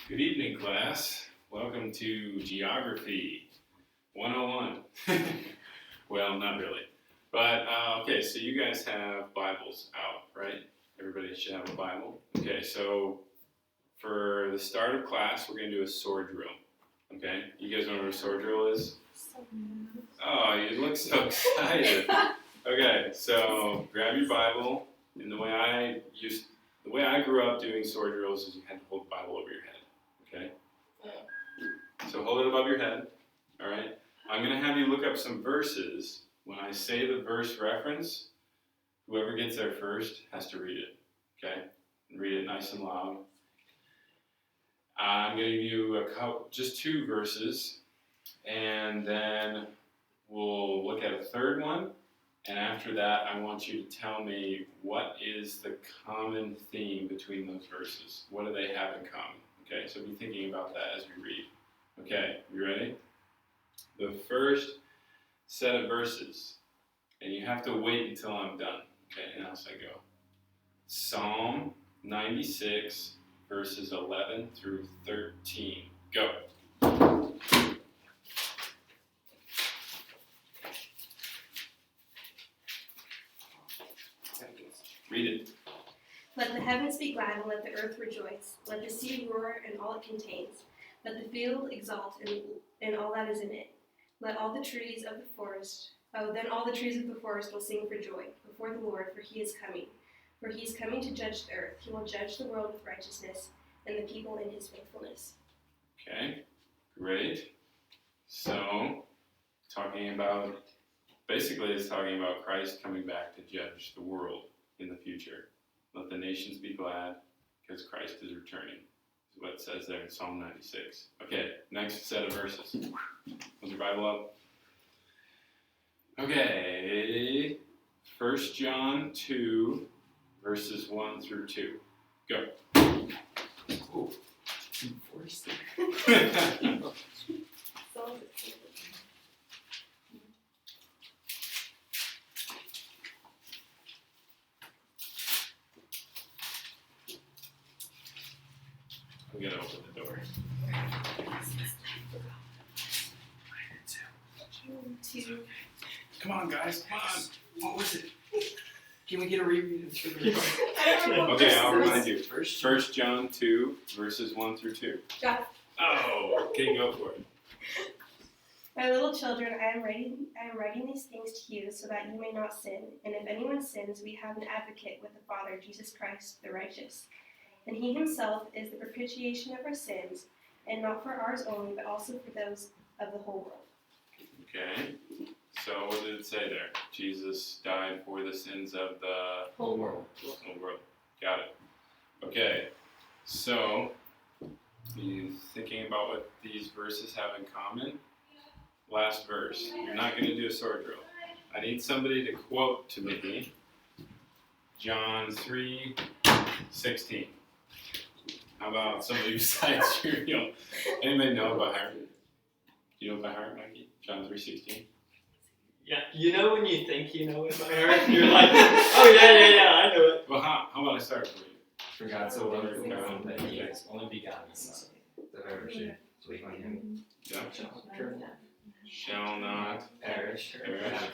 Good evening, class. Welcome to Geography 101. Well, not really. But, okay, so you guys have Bibles out, right? Everybody should have a Bible. Okay, so for the start of class, we're going to do a sword drill. Okay? You guys know what a sword drill is? Oh, you look so excited. Okay, so grab your Bible, and the way I grew up doing sword drills is you had to hold the Bible over your head. Okay? So hold it above your head. Alright? I'm going to have you look up some verses. When I say the verse reference, whoever gets there first has to read it. Okay? And read it nice and loud. I'm going to give you just two verses, and then we'll look at a third one. And after that, I want you to tell me what is the common theme between those verses. What do they have in common? Okay, so be thinking about that as we read. Okay, you ready? The first set of verses, and you have to wait until I'm done. Okay, and else I go. Psalm 96, verses 11 through 13. Go. Read it. Let the heavens be glad and let the earth rejoice. Let the sea roar and all it contains. Let the field exult and all that is in it. Let all the trees of the forest, then all the trees of the forest will sing for joy before the Lord, for he is coming. For he is coming to judge the earth. He will judge the world with righteousness and the people in his faithfulness. Okay, great. So, basically it's talking about Christ coming back to judge the world in the future. Let the nations be glad because Christ is returning. Is what it says there in Psalm 96. Okay, next set of verses. Was your Bible up? Okay, 1 John 2, verses 1 through 2. Go. Oh, enforced. I'm gonna open the door. Come on, guys, come on. What was it? Can we get a reread of the Okay, I'll remind you. First 1 John 2, verses 1 through 2. Got it. Oh, okay, go for it. My little children, I am writing these things to you so that you may not sin. And if anyone sins, we have an advocate with the Father, Jesus Christ, the righteous. And he himself is the propitiation of our sins, and not for ours only, but also for those of the whole world. Okay, so what did it say there? Jesus died for the sins of the whole world. whole world. Got it. Okay, so you thinking about what these verses have in common? Last verse. You're not going to do a sword drill. I need somebody to quote to me John 3:16. How about somebody besides you? Anybody know by heart? Do you know by heart, Mikey? John 3:16. Yeah, you know when you think you know it by heart, you're like, oh yeah, I know it. Well, how about I start for you? For God so loved the Okay. world that he has only begotten Son, that whoever should believe on him Yeah. shall Shall not perish,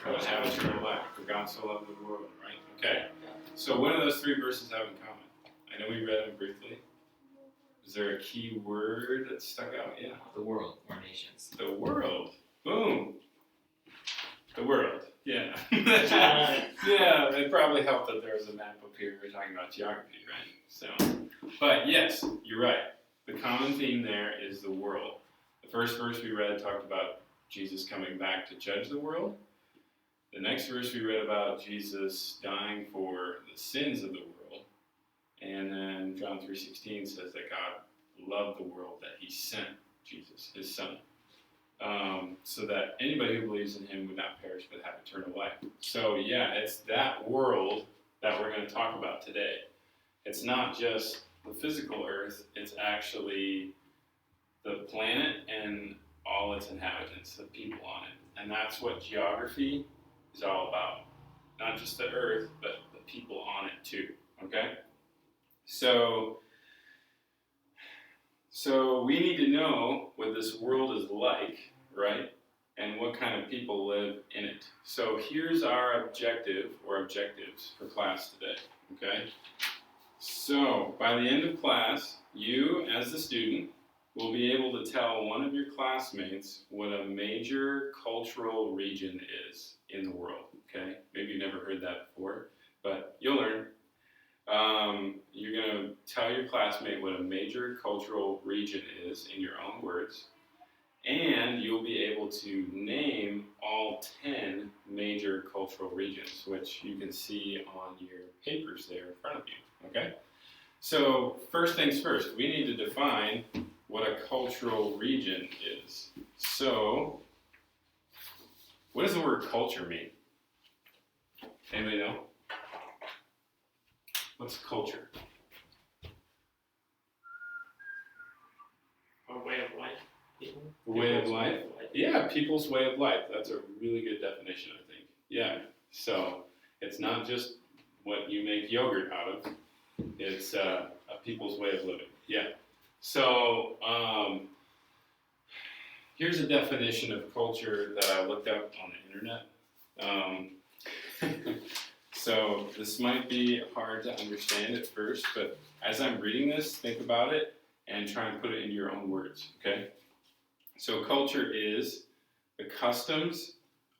but have eternal life. For God so loved the world, right? Okay. So what do those three verses have in common? I know we read them briefly. Is there a key word that stuck out? Yeah. the world or nations. The world. Boom. The world. Yeah. Yeah, it probably helped that there was a map up here. We're talking about geography, right? So, but yes, you're right. The common theme there is the world. The first verse we read talked about Jesus coming back to judge the world. The next verse we read about Jesus dying for the sins of the world. And then John 3:16 says that God loved the world, that he sent Jesus, his son, so that anybody who believes in him would not perish but have eternal life. So yeah, it's that world that we're going to talk about today. It's not just the physical earth, it's actually the planet and all its inhabitants, the people on it. And that's what geography is all about. Not just the earth, but the people on it too, okay? So So we need to know what this world is like, right? And what kind of people live in it. So here's our objective or objectives for class today, okay? So by the end of class, you as the student will be able to tell one of your classmates what a major cultural region is in the world, okay? Maybe you've never heard that before, but you'll learn. You're going to tell your classmate what a major cultural region is in your own words, and you'll be able to name all 10 major cultural regions, which you can see on your papers there in front of you, okay? So first things first, we need to define what a cultural region is. So, what does the word culture mean? Anybody know? What's culture? Our way of life. People. Way of People's life? Yeah, people's way of life. That's a really good definition, I think. Yeah, so it's not just what you make yogurt out of. It's a people's way of living. Yeah. So here's a definition of culture that I looked up on the internet. So this might be hard to understand at first, but as I'm reading this, think about it and try and put it into your own words, okay? So culture is the customs,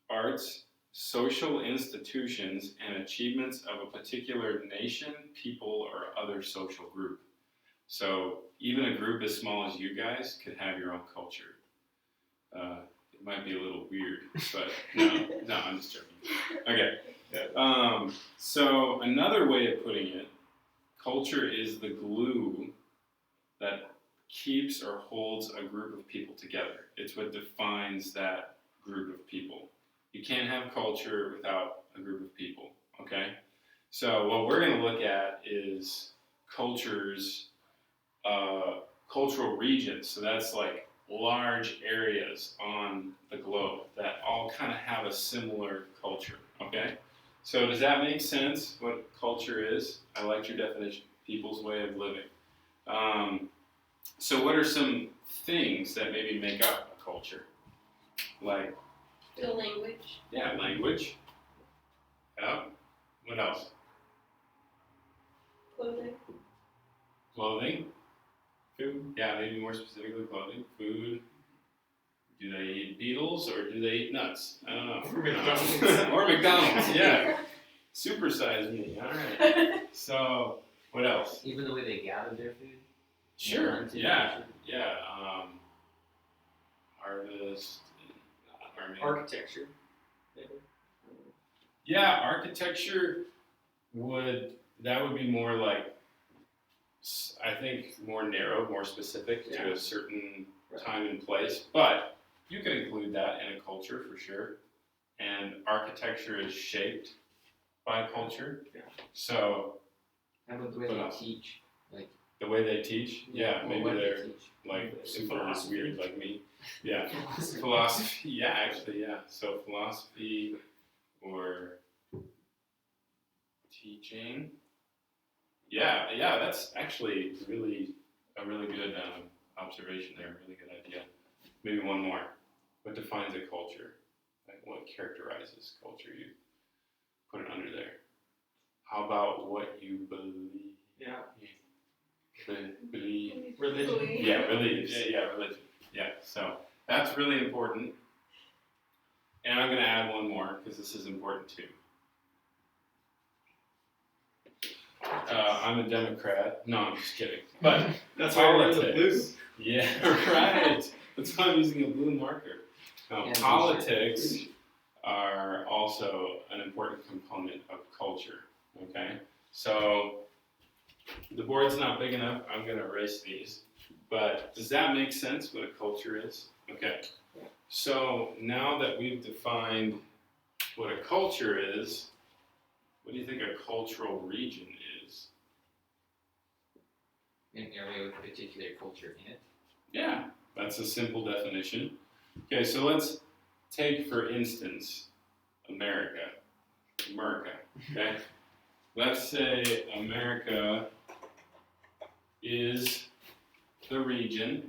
arts, social institutions, and achievements of a particular nation, people, or other social group. So even a group as small as you guys could have your own culture. It might be a little weird, but no, I'm just joking. Okay. So another way of putting it, culture is the glue that keeps or holds a group of people together. It's what defines that group of people. You can't have culture without a group of people, okay? So what we're going to look at is cultures, cultural regions. So that's like large areas on the globe that all kind of have a similar culture, okay? So does that make sense, what culture is? I liked your definition, people's way of living. So what are some things that maybe make up a culture? Like, The language. yeah, language. Yeah. What else? Clothing. Clothing. Food. Yeah, maybe more specifically clothing. Food. Do they eat beetles or do they eat nuts? I don't know. Or McDonald's. Or McDonald's, yeah. Supersize me. All right. So, what else? Even the way they gather their food. Sure. Yeah. Yeah. Harvest. Farming. Architecture. Maybe. Yeah, architecture would be more like, I think, more narrow, more specific to a certain time and place. But you can include that in a culture for sure. And architecture is shaped by culture. Yeah. So How about the way they teach? Like the way they teach, yeah, well, maybe what they're they teach. like super Philosophy. weird like me. Yeah. Philosophy, yeah, actually, yeah. So philosophy or teaching. Yeah, that's actually a really good observation there, really good idea. Maybe one more. What defines a culture? Like what characterizes culture? You put it under there. How about what you believe? Yeah. Believe. Religion. Yeah, religion. Yeah, religion. Yeah, so that's really important. And I'm going to add one more because this is important too. I'm a Democrat. No, I'm just kidding. But That's why we're in the blue. politics. Yeah, right. That's why I'm using a blue marker. And Politics are also an important component of culture. Okay, so the board's not big enough. I'm going to erase these. But does that make sense what a culture is? Okay. So now that we've defined what a culture is, what do you think a cultural region is? An area with a particular culture in it. Yeah, that's a simple definition. Okay, so let's take, for instance, America, okay? Let's say America is the region.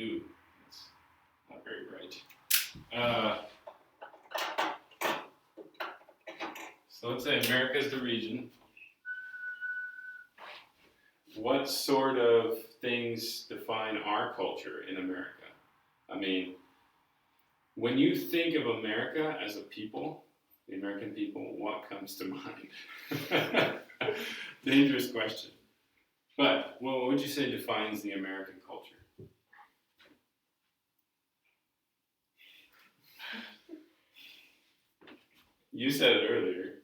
Ooh, that's not very bright. So let's say America is the region. What sort of things define our culture in America? I mean, when you think of America as a people, the American people, what comes to mind? Dangerous question. But what would you say defines the American culture? You said it earlier.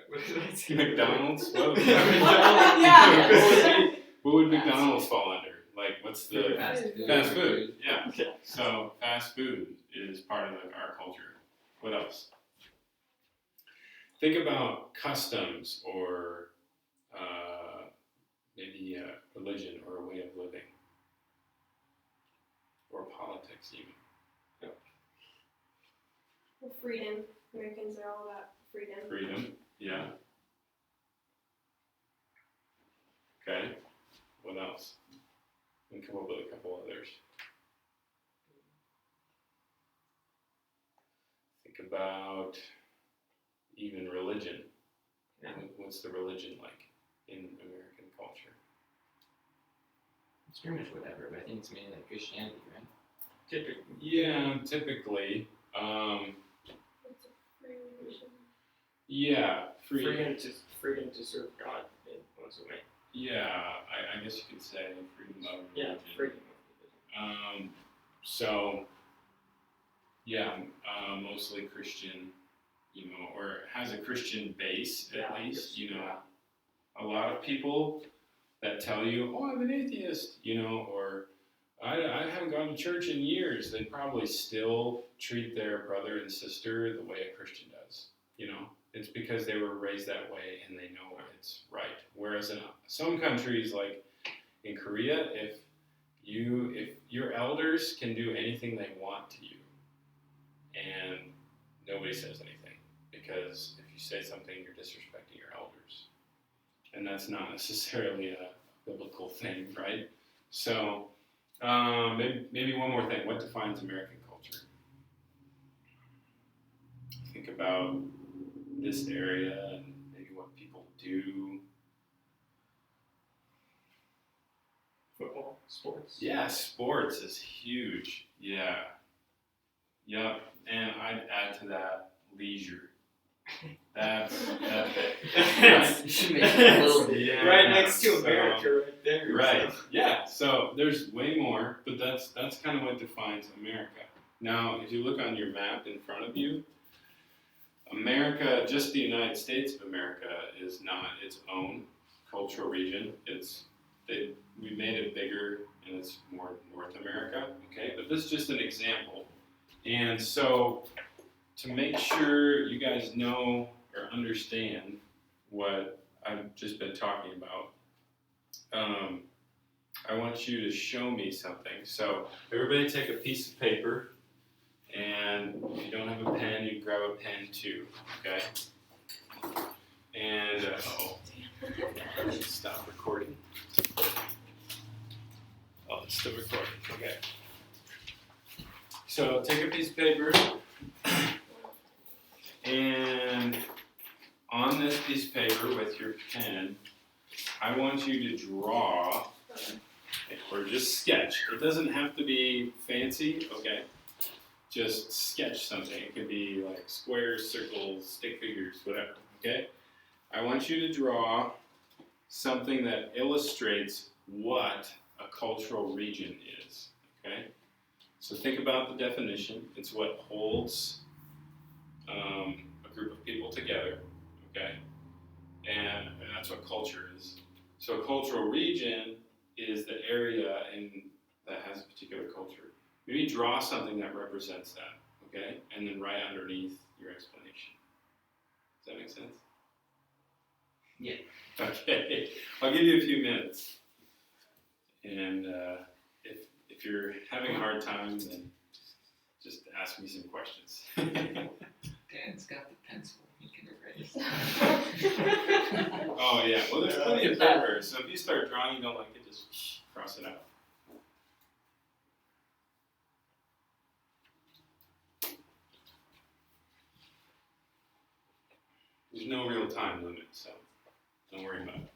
What did I say? McDonald's? What, Yeah. what would McDonald's fall under? Like, what's the Fast food. fast food? Yeah. Yeah. So fast food is part of our culture. What else? Think about customs or maybe religion or a way of living or politics even. Well, freedom. Americans are all about freedom. Freedom, yeah. Okay. What else? We can come up with a couple others. Think about even religion. Yeah. What's the religion like in American culture? It's pretty much whatever, but I think it's mainly like Christianity, right? Typically. Yeah, typically. It's a free religion. Yeah, Freedom to serve God in one's way. Yeah, I guess you could say freedom of religion. Yeah, freedom of religion. So, yeah, mostly Christian, or has a Christian base at least, A lot of people that tell you, oh, I'm an atheist, or I haven't gone to church in years, they probably still treat their brother and sister the way a Christian does, It's because they were raised that way and they know it's right. Whereas in some countries, like in Korea, if your elders can do anything they want to you, and nobody says anything, because if you say something, you're disrespecting your elders, and that's not necessarily a biblical thing, right? So maybe one more thing. What defines American culture? Think about this area and maybe what people do. Football, sports. Yeah, sports is huge. Yeah. Yep. And I'd add to that leisure. That's it. You should make it a little bit. Yeah, Right next to so- America, right there. Right. So. Yeah. So there's way more, but that's kind of what defines America. Now, if you look on your map in front of you, America, just the United States of America, is not its own cultural region. We made it bigger, and it's more North America. Okay, but this is just an example. And so, to make sure you guys know or understand what I've just been talking about, I want you to show me something. So, everybody take a piece of paper, and if you don't have a pen, you can grab a pen too, okay? And, stop recording. Oh, it's still recording, okay. So, take a piece of paper, and on this piece of paper with your pen, I want you to draw, or just sketch. It doesn't have to be fancy, okay? Just sketch something. It can be like squares, circles, stick figures, whatever, okay? I want you to draw something that illustrates what a cultural region is, okay? So think about the definition. It's what holds a group of people together, okay? And that's what culture is. So a cultural region is the area that has a particular culture. Maybe draw something that represents that, okay? And then write underneath your explanation. Does that make sense? Yeah. Okay. I'll give you a few minutes. And if you're having a hard time, then just ask me some questions. Dan's got the pencil. He can race. Oh yeah, well there's plenty of paper, so if you start drawing you don't like it, just cross it out. There's no real time limit, so don't worry about it.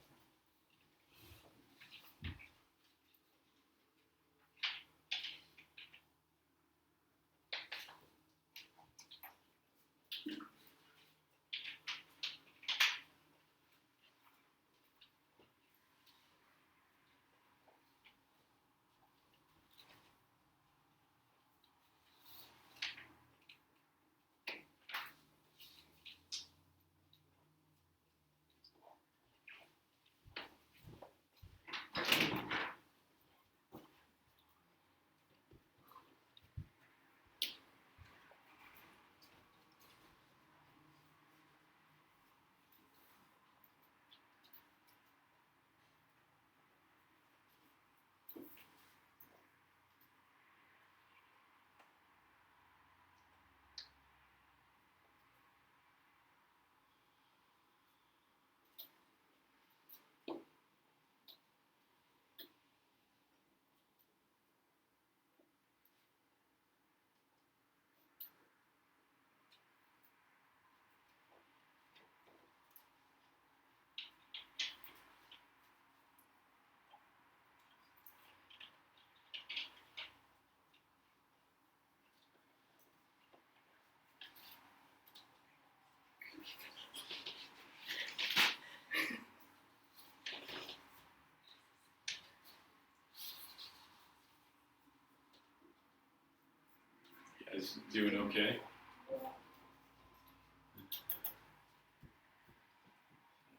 You guys doing okay?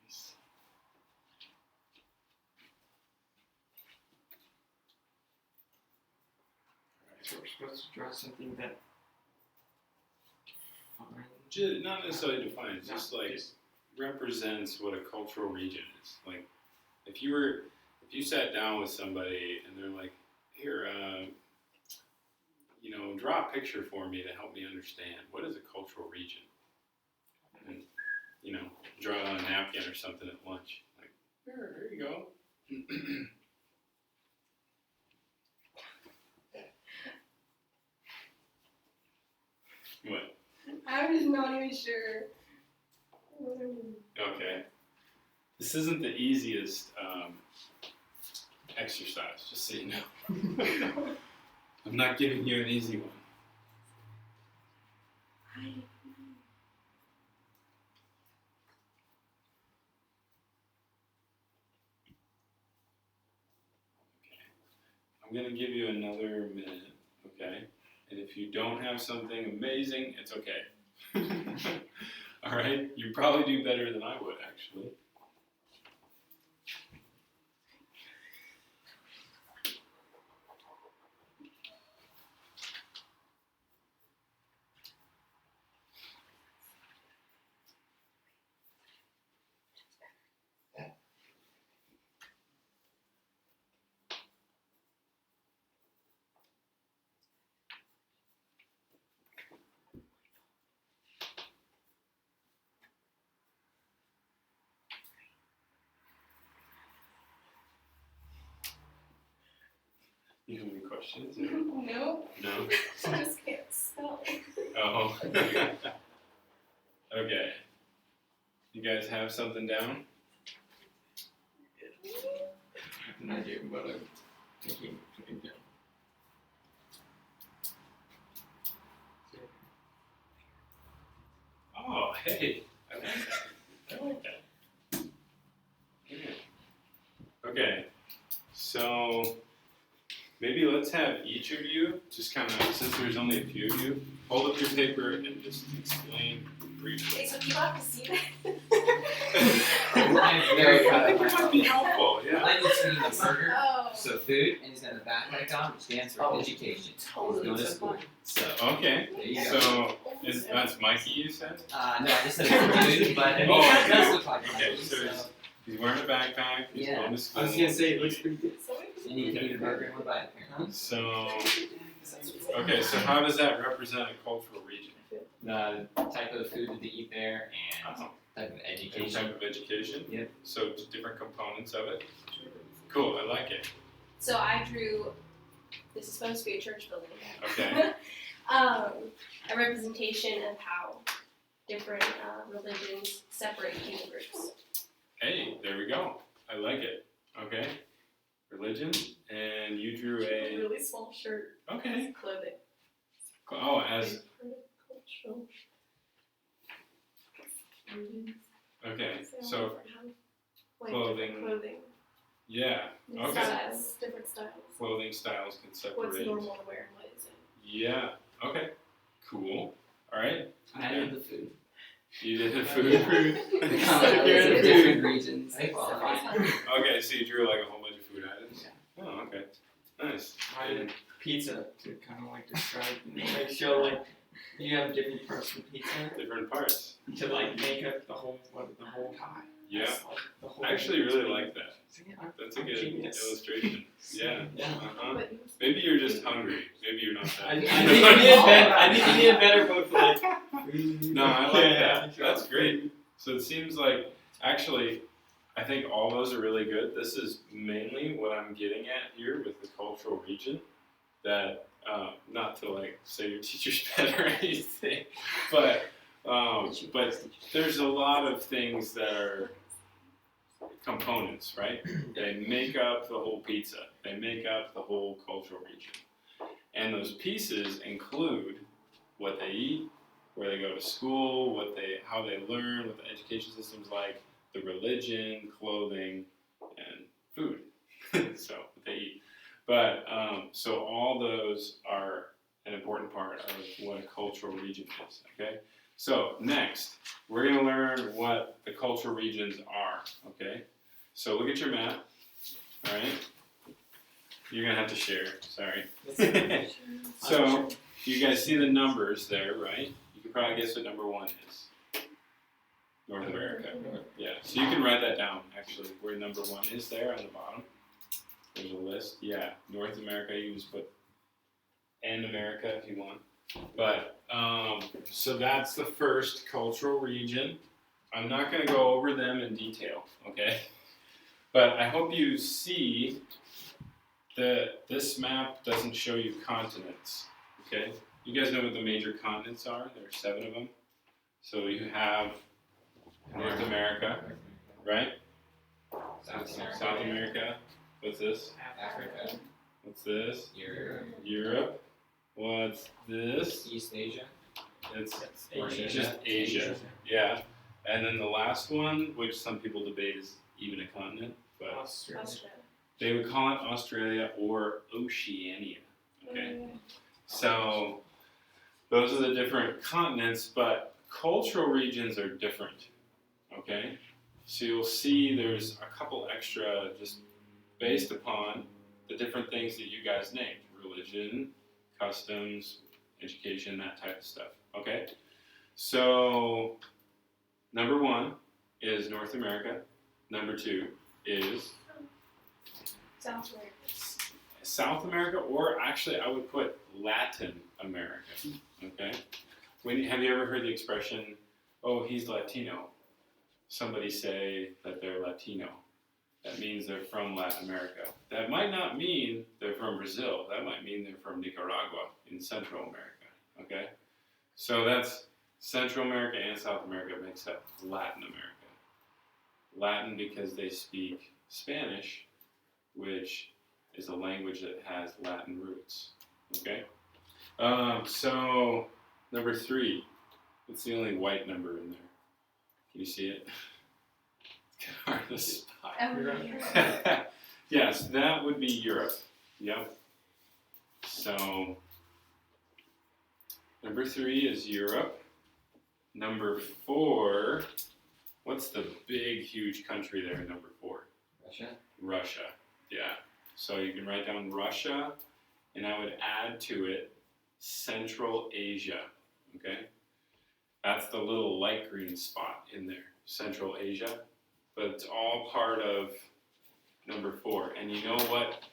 Nice. So we're supposed to draw something that Not necessarily defines, just like represents what a cultural region is. Like if you sat down with somebody and they're like, here, draw a picture for me to help me understand what is a cultural region, and draw it on a napkin or something at lunch. Like, there you go. What? I'm just not even sure. Okay. This isn't the easiest exercise, just so you know. I'm not giving you an easy one. I'm going to give you another minute, okay? And if you don't have something amazing, it's okay. All right? You probably do better than I would, actually. You have any questions? No, No? I just can't spell it. Oh. Okay. You guys have something down? I have an idea of what I'm thinking of putting down. Oh, hey. I like that. I like that. Yeah. Okay. So maybe let's have each of you just kind of, since there's only a few of you, hold up your paper and just explain briefly. Wait, so people have to see that? I'm very proud I of think it might be helpful, yeah. Lenny's eating a burger, Oh. so food, and he's got a backpack on, which stands for education. totally He's going to took school. mine. So, Okay. there you go. So that's Mikey, you said? No, I just said it's food, but Oh, it does okay. look like Okay, Lenny's, so he's wearing a backpack. He's Yeah. going to I school. was gonna say it looks pretty good. and you can eat a burger and we're by it. So, okay, so how does that represent a cultural region? The type of food that they eat there and Oh, Type of And education. type of education. Yep. So different components of it. Cool, I like it. So I drew. This is supposed to be a church building. Okay. A representation of how different religions separate human groups. Hey, there we go. I like it. Okay. Religion, and you drew a. really small shirt. Okay. Clothing. Oh, as Cultural. okay. So Clothing. clothing. Yeah. Different Okay. styles. Different styles. Clothing styles can separate. What's normal to wear and what isn't. Yeah. Okay. Cool. All right. I did the food. You did the Yeah. food. The You're commonalities the of food. different regions. They So qualify. it's fun. Okay, so you drew like a whole bunch of food items. Yeah. Oh, okay. Nice. I did pizza to kind of like describe, like show like you have different parts of pizza Different parts. to like make up the whole pie. Yeah. It's like the whole I actually really like that. So, yeah, That's a I'm good genius. illustration. Yeah. Yeah. Uh-huh. But Maybe you're just hungry. Maybe you're not I that. think you need a better. I think you need a better book for like. No, I like Yeah, that. That's great. So it seems like, actually, I think all those are really good. This is mainly what I'm getting at here with the cultural region. That, not to like say your teacher's better or anything, but there's a lot of things that are components, right? They make up the whole pizza. They make up the whole cultural region. And those pieces include what they eat, where they go to school, how they learn, what the education system's like, the religion, clothing, and food. So what they eat. But so all those are an important part of what a cultural region is. Okay. So next, we're gonna learn what the cultural regions are. Okay. So look at your map. All right. You're gonna have to share. Sorry. So you guys see the numbers there, right? You can probably guess what number 1 is. North America. Yeah. So you can write that down actually, where number 1 is there on the bottom. There's a list. Yeah. North America. You can just put and America if you want. But so that's the first cultural region. I'm not gonna go over them in detail, okay? But I hope you see that this map doesn't show you continents, okay? You guys know what the major continents are? There are 7 of them. So you have North America, right? South America. South America. What's this? Africa. What's this? Europe. Europe. What's this? East Asia. It's Asia. just Asia. Yeah. And then the last one, which some people debate is even a continent, but Australia. they would call it Australia or Oceania. Okay. So those are the different continents, but cultural regions are different. Okay. So you'll see there's a couple extra just based upon the different things that you guys named: religion, customs, education, that type of stuff. Okay. So number 1 is North America. Number 2 is South America. South America, or actually I would put Latin America. Okay. Have you ever heard the expression, "Oh, he's Latino"? Somebody say that they're Latino. That means they're from Latin America. That might not mean they're from Brazil. That might mean they're from Nicaragua in Central America. Okay. So that's Central America and South America makes up Latin America. Latin because they speak Spanish, which is a language that has Latin roots. Okay? So, number 3. It's the only white number in there. Can you see it? It's kind of hard to spot. Oh, Yes, that would be Europe. Yep. So, number 3 is Europe. Number 4, what's the big, huge country there in number 4? Russia. Russia, yeah. So you can write down Russia, and I would add to it Central Asia, okay? That's the little light green spot in there, Central Asia. But it's all part of number 4. And you know what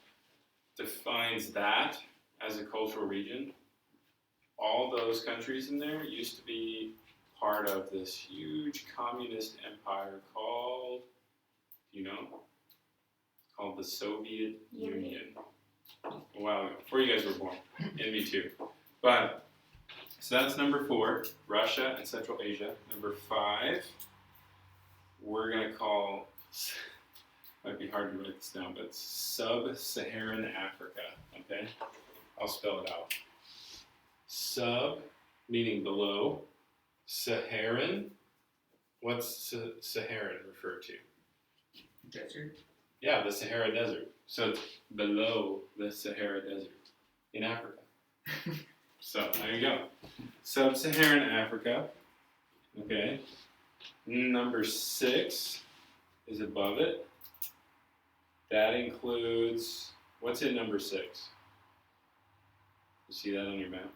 defines that as a cultural region? All those countries in there used to be part of this huge communist empire called, do you know? Called the Soviet Union. A while ago, before you guys were born, and me too. But, so that's number 4, Russia and Central Asia. Number 5, we're going to call, might be hard to write this down, but Sub-Saharan Africa, okay? I'll spell it out. Sub, meaning below, Saharan, what's Saharan refer to? Desert. Yeah, the Sahara Desert. So it's below the Sahara Desert in Africa. So there you go. Sub-Saharan Africa. Okay. Number 6 is above it. That includes, what's in number 6? You see that on your map?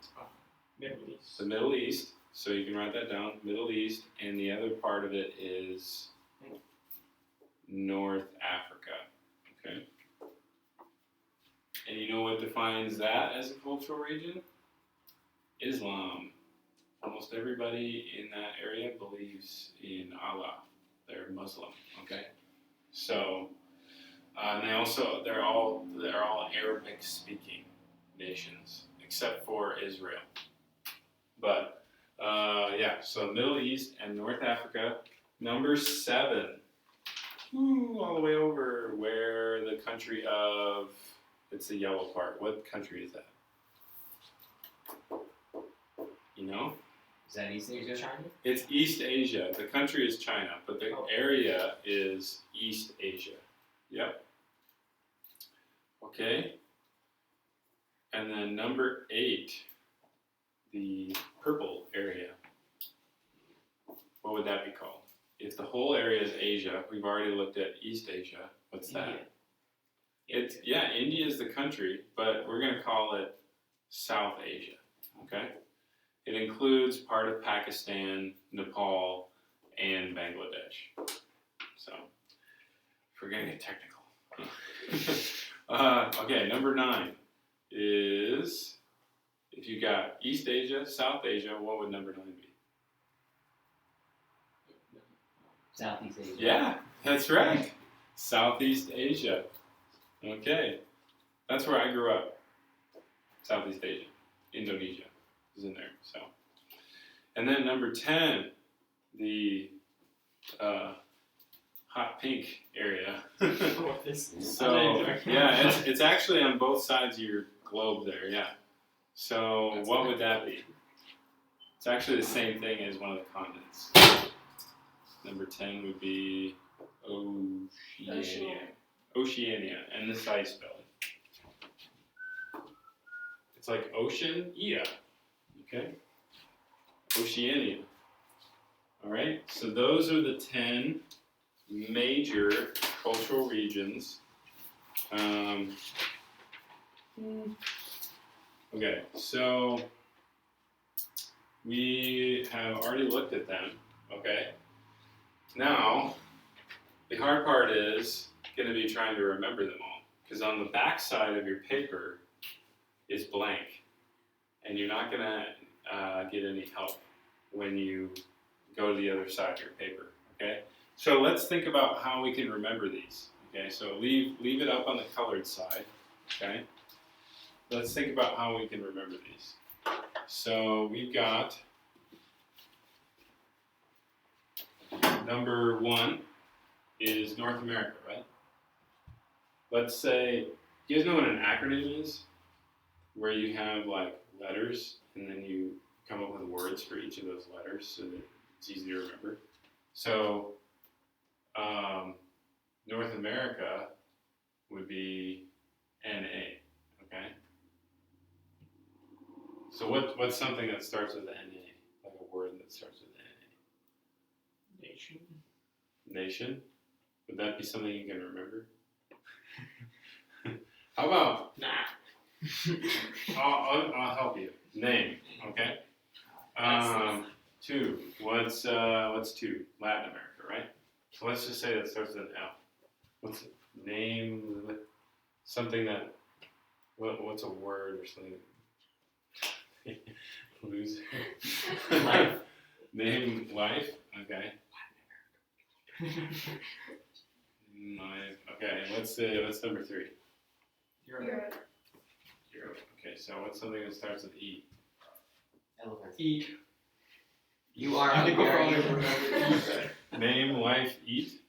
Middle East. The Middle East. So you can write that down. Middle East. And the other part of it is North Africa. Okay. And you know what defines that as a cultural region? Islam. Almost everybody in that area believes in Allah. They're Muslim. Okay. So, and they're all Arabic speaking nations, except for Israel. But yeah, so Middle East and North Africa. Number 7. All the way over where the country of, it's the yellow part. What country is that? You know? Is that East Asia? China? It's East Asia. The country is China, but the area is East Asia. Yep. Okay. And then number 8, the purple area. What would that be called? If the whole area is Asia, we've already looked at East Asia. What's that? It's India is the country, but we're going to call it South Asia. Okay? It includes part of Pakistan, Nepal, and Bangladesh. So, if we're going to get technical. Okay, number 9 is, if you got East Asia, South Asia, what would number 9 be? Southeast Asia. Yeah, that's right. Southeast Asia. Okay. That's where I grew up. Southeast Asia. Indonesia is in there. So, and then number 10, the hot pink area. So, yeah, it's actually on both sides of your globe there, yeah. So, That's what nice. would that be? It's actually the same thing as one of the continents. Number 10 would be Oceania. Oceania, and this is how you spell it. It's like Ocean-ia, okay? Oceania. All right, so those are the 10 major cultural regions. Okay, so we have already looked at them, okay? Now, the hard part is going to be trying to remember them all, because on the back side of your paper is blank, and you're not going to get any help when you go to the other side of your paper, okay? So let's think about how we can remember these, okay? So leave it up on the colored side, okay? Let's think about how we can remember these. So we've got number 1 is North America, right? Let's say, you guys know what an acronym is? Where you have like letters and then you come up with words for each of those letters so that it's easy to remember. So, North America would be NA, okay? So what's something that starts with NA? Like a word that starts with NA? Nation. Nation? Would that be something you can remember? How about, Nah. I'll help you. Name, okay? 2, what's 2? Latin America, right? So let's just say that starts with an L. What's it? Name, something that, what's a word or something? Loser. Life. Name life. Okay. Life. Okay. What's number 3? Europe. Europe. Okay. So what's something that starts with E? Elephant. Eat. You are I think we'll probably very- remember eat. Name life eat.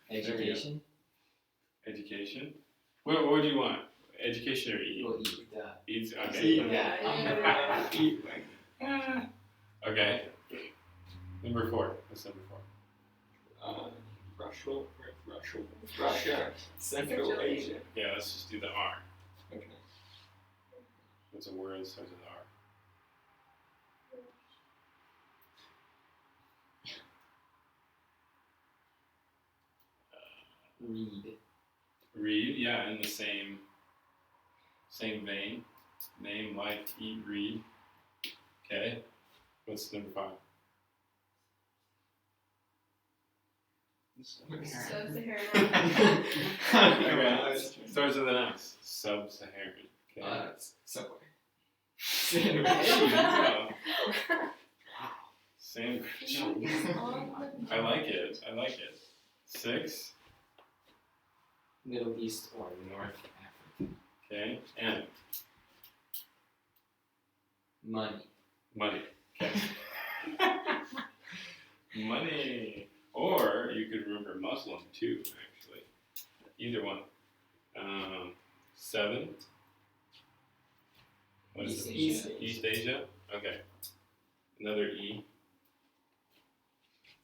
Education. Education. What do you want? Education or eat? You will eat. Eats. Okay. Eat. Yeah. Eat. Okay. Number 4. What's number 4? Russia. Central Asia. Yeah. Let's just do the R. Okay. What's a word that starts with R? Read. Read. Yeah. In the same vein. Name life eat read. Okay. What's number 5? Sub-Saharan. Okay. Starts with an S. Sub-Saharan. Okay. Subway. There you go. Sandwich. I like it. 6. Middle East or North Africa. Okay. And Money. money. Okay. Money. Or you could remember Muslim too, actually. Either one. 7. What is it? East Asia. East Asia? Okay. Another E.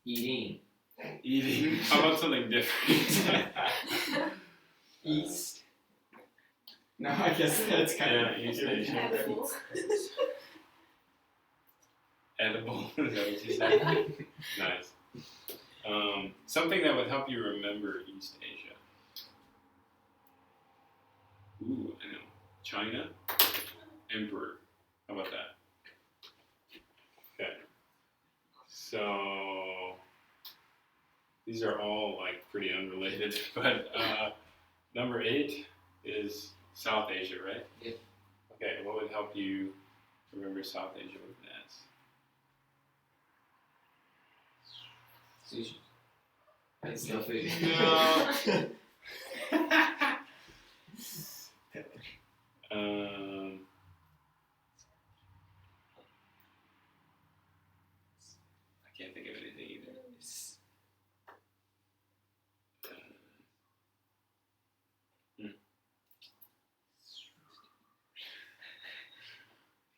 Eating. Eating. How about something different? East. No, I guess that's kind of. Yeah, East Asia. Edible. Edible. Is that what you said? Nice. Something that would help you remember East Asia. Ooh, I know. China. Emperor. How about that? Okay. So these are all like pretty unrelated, but number 8 is South Asia, right? Yep. Okay, what would help you remember South Asia with an S? Sushi. It's still food. No. Um, I can't think of anything either.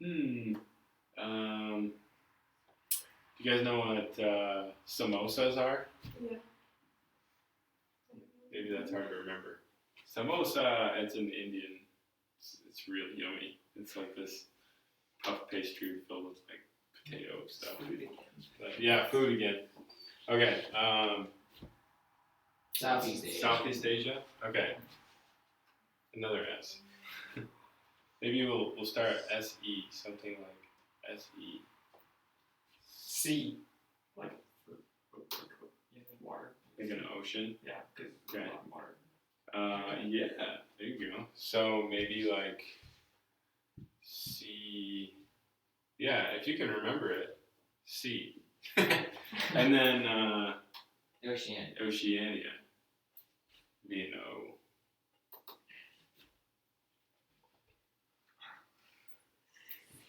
Do you guys know what samosas are? Yeah. Maybe that's hard to remember. Samosa, it's an Indian. It's really yummy. It's like this puff pastry filled with like potato stuff. But, yeah, food again. Okay. Southeast Asia. Southeast Asia. Okay. Another S. Maybe we'll start SE, something like SE. Sea. Like water. Like an ocean. Yeah, because Okay. water. Yeah, there you go. So maybe like C. Yeah, if you can remember it, C. And then Oceania. Oceania. Be an O.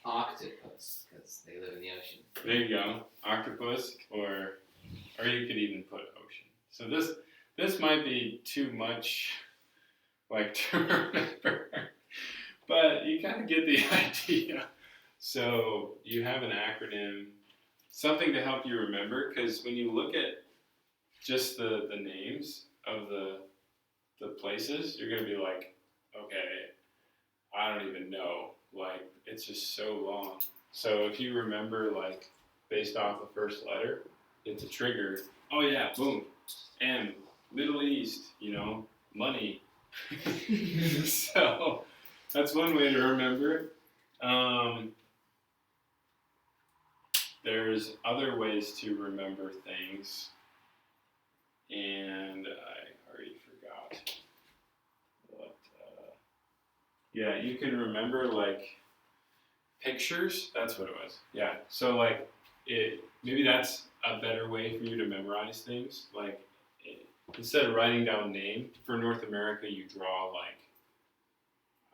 Octopus, because they live in the ocean. There you go. Octopus, or you could even put ocean. So this might be too much, like, to remember, but you kind of get the idea. So you have an acronym, something to help you remember, because when you look at just the names of the places, you're gonna be like, okay, I don't even know. Like, it's just so long. So if you remember, like, based off the first letter, it's a trigger. Oh yeah, boom. And Middle East, money. So that's one way to remember. There's other ways to remember things. And I already forgot. But, yeah, you can remember, like, pictures. That's what it was. Yeah. So like maybe that's a better way for you to memorize things. Like instead of writing down name for North America, you draw like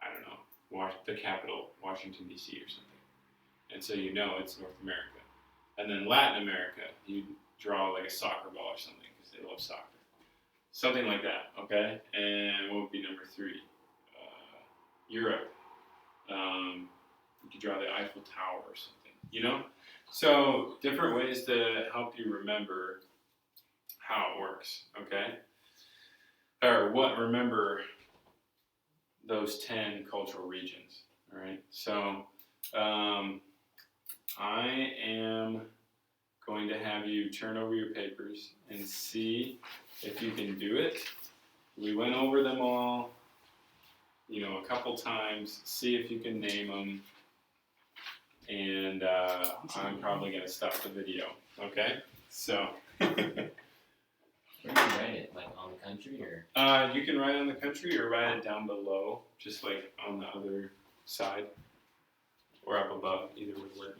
I don't know, the capital, Washington D.C. or something, and so you know it's North America. And then Latin America, you draw like a soccer ball or something because they love soccer. Something like that, okay? And what would be number 3? Europe. You could draw the Eiffel Tower or something, you know? So different ways to help you remember how it works, okay? Or remember those 10 cultural regions, all right? So I am going to have you turn over your papers and see if you can do it. We went over them all, a couple times. See if you can name them. And I'm probably going to stop the video, okay? So. Where do you write it? Like on the country or? You can write on the country or write it down below, just like on the other side or up above. Either would work.